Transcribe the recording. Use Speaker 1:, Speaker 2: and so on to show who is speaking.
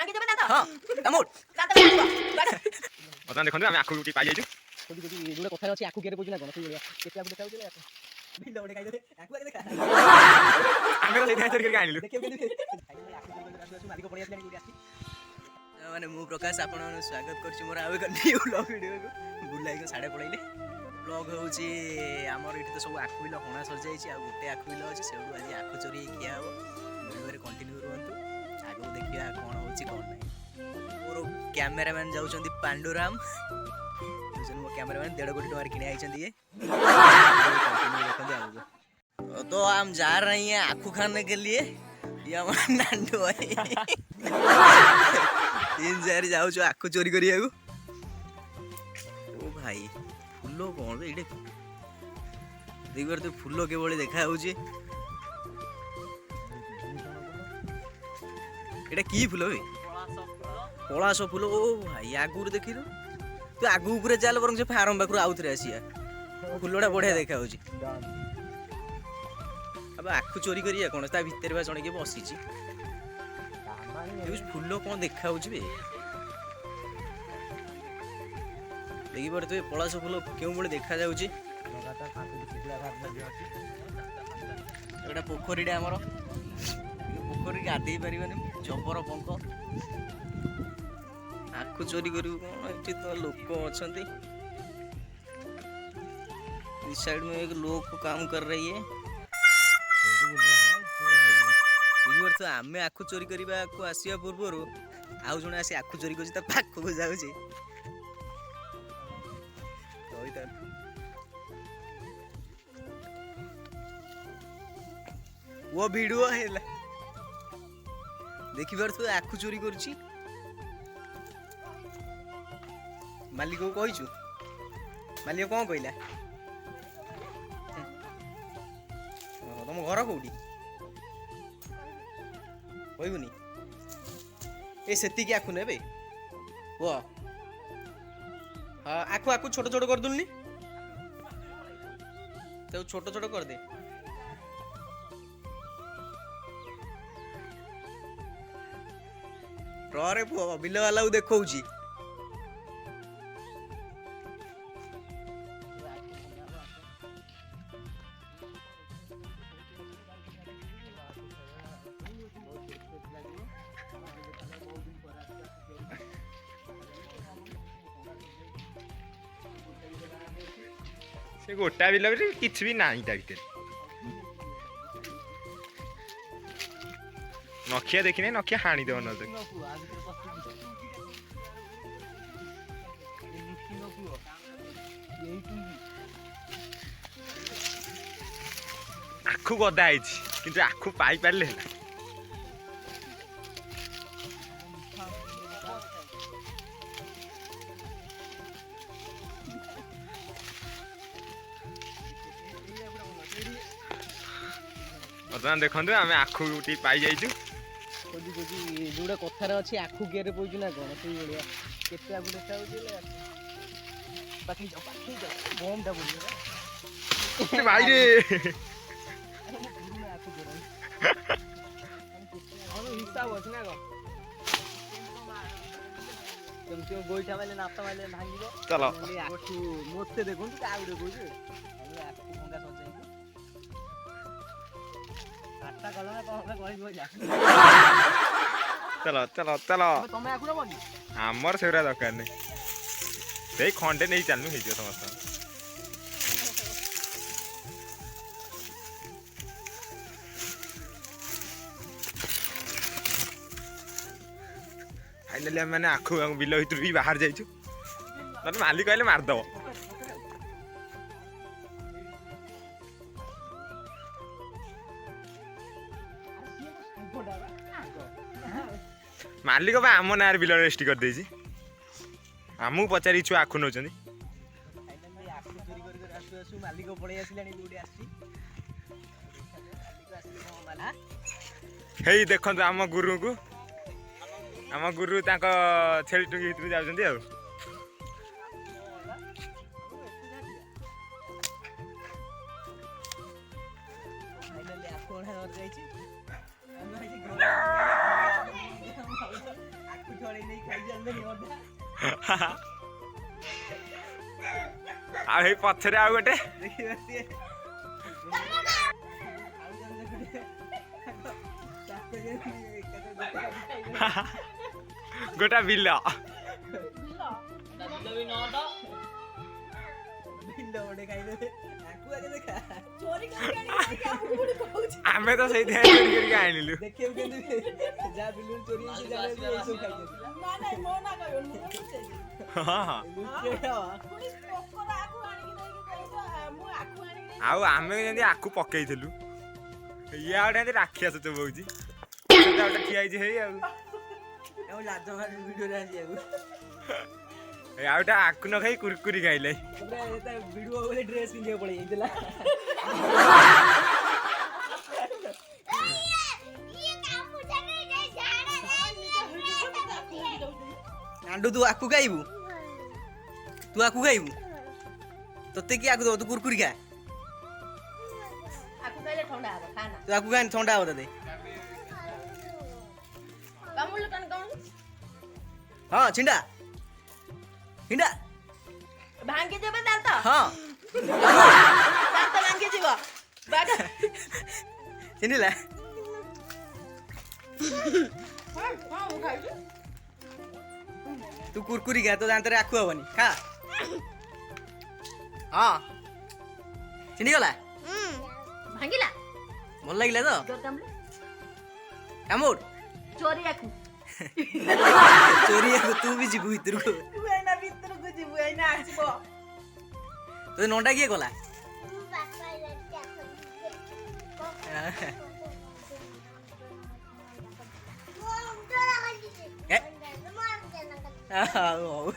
Speaker 1: हां कमोड
Speaker 2: बता देखो आम आखु पाई जाइछु
Speaker 1: जोड़े कथा अछि आखु केरे पजिना कोन सही बढिया केते आखु देखाउ दिले बिल ओडे खाइ दे आखु आके देखा
Speaker 2: आमे ले चोरी करके आनिलु
Speaker 1: देखियो केते आखु करके मालिक पड़ी आसले गुडी आसी माने मु प्रकाश आपण स्वागत करछि मोर आवे कनी व्लॉग वीडियो को बुलाई को साडे पड़ैले व्लॉग होछि हमर इठी तो सब आखु बिल होना सर जाइछि आ गुटे आखु बिल अछि सेडू आज आखु चोरी किया हो वीडियो रे कंटिन्यू रहंतु आगो देखिया कोन होछि कोन नै मोर कैमरामैन जाउछंती पांडुराम मो कैमरामैन 1.5 कोटी टका किने आइछंती ये कंटिन्यू देखंती आगो तो हम जा रहे हैं आखु खाने के लिए ये हमारा नांडू भाई 3 जाऊ जो आखु चोरी करिया को ओ भाई फूलो कोन रे इडे देख बार तो फूलो के बळे देखा होउची एटा की फूलो बे पलास फूलो ओ भाई आगुर देखिरो तू आगु ऊपर चाल बरंग से फार्म बाकरो आउतरे आसिया फूलोडा बढ़िया देखा होउची अब आखु चोरी करिया कोन ता भीतर बा जणे के बसिची फूलो कोन देखा होउची बे देखि पड़े तो पलास फूल क्यों बड़े देखा जाउची एटा पोखरीडा हमर पोखरी गाधे परिबने जबर पंख आखु चोरी करू कोन एठी तो लोक अछंती इस साइड में एक लोग काम कर रही है तो आमे आखु चोरी करबा को आसिया पूर्व आउ जने आसी आखु चोरी करछि त पाख को जाउछि वो वीडियो हैला देखि बार तो आखु चोरी करछि मालिक को कहिछु मालिक कोन कहला तुम घर कौटी कहबुनी ए सेती आखु ने वो हाँ आखु आखु छोट छोट कर दूनी तो छोट छोट कर दे रे पुआ बिल वाला देखौची
Speaker 2: से गोटा बिल किछ भी नाही ता भीतर नखिया देखिने नखिया हाणी देव न देख आखु गदा आइछि किंतु आखु पाई पारले हला बर्तमान देखो आम आखु पाई जाइछु
Speaker 1: खोजी खोजी जोड़ा कथार अच्छी आखु गेरे पड़ू ना कौन से भाया केते आखु देखा पाखी जाओ बम टा बोल
Speaker 2: भाई रे
Speaker 1: हिसाब अच्छे ना कौन तुमको गोईठा मारे नापता मारे भांगी
Speaker 2: चलो
Speaker 1: आखु मते देखो तो आगु देखो जे आखु भंगा सजाई
Speaker 2: चलो चलो चलो
Speaker 1: तुम आखु नबनी
Speaker 2: आमर सेरा दरकार नहीं से खंडे नहीं चलनु हे समस्त फाइनली मैंने आखु बिल भर भी बाहर जाइछु मालिक कहले मारदब मालिक बा आम नार बिल रेजिस्ट्री कर देछि आमु पचारि छु आखु नौ चंदी
Speaker 1: फाइनली आखु चोरी कर आसु मालिक पड़े आसिलानी गुडी आसी मालिक आसी माला
Speaker 2: हेई देखंतु आम गुरु तांको छेली टुंगी भितर जाउछंती आ फाइनली आखु ओढा जाइछि हम ଆଉ ଏଇ ପଛରେ ଆଉ ଗୋଟେ ଗୋଟା ବିଲ ଆମେ ତ ସେଇଥିପାଇଁ ଚୋରି କରିକି ଆଣିଲୁ। ଆଉ ଆମେ ଯେମିତି ଆକୁ ପକେଇଥିଲୁ ଇଏ ଆଉ ଗୋଟେ ରାକ୍ଷସ ଚୋବଉଛି ଠିଆ ହେଇଛି ହେଇ ଆଉ ଆଉଟା ଆକୁ ନ ଖାଇ କୁରକୁରି ଖାଇଲେ
Speaker 1: ଡ୍ରେସ୍ ପିନ୍ଧିବାକୁ ପଳେଇ ଯାଇଥିଲା। ଆଣ୍ଡୁ ତୁ ଆକୁ ଖାଇବୁ ତତେ କି ଆକୁ ଦବ ତୁ କୁରକୁରି ଖା ତୁ ଆକୁ ଖାଇ ଥଣ୍ଡା ହବ ତତେ। ହଁ ଛିଣ୍ଡା
Speaker 3: ଭାଙ୍ଗି ଦେବେ ଦାନ୍ତ
Speaker 1: ହଁ
Speaker 3: ଦାନ୍ତ ଭାଙ୍ଗି ଯିବ
Speaker 1: ଚିହ୍ନିଲା ତୁ କୁରକୁରି ଖା ତୋ ଦାନ୍ତରେ ଆଖୁ ହବନି ଖା। ହଁ ଚିହ୍ନିଗଲା
Speaker 3: ଭାଙ୍ଗିଲା
Speaker 1: ଭଲ ଲାଗିଲା ତ କାମୁଡ
Speaker 3: ଚୋରି ଆକୁ
Speaker 1: ଚୋରି ତୁ ବି ଯିବୁ ଭିତରକୁ
Speaker 3: ଭିତରକୁ ଯିବୁ ଏଇନା ଆସିବ
Speaker 1: ତୋ ନଣ୍ଡା କିଏ କଲା ହଉ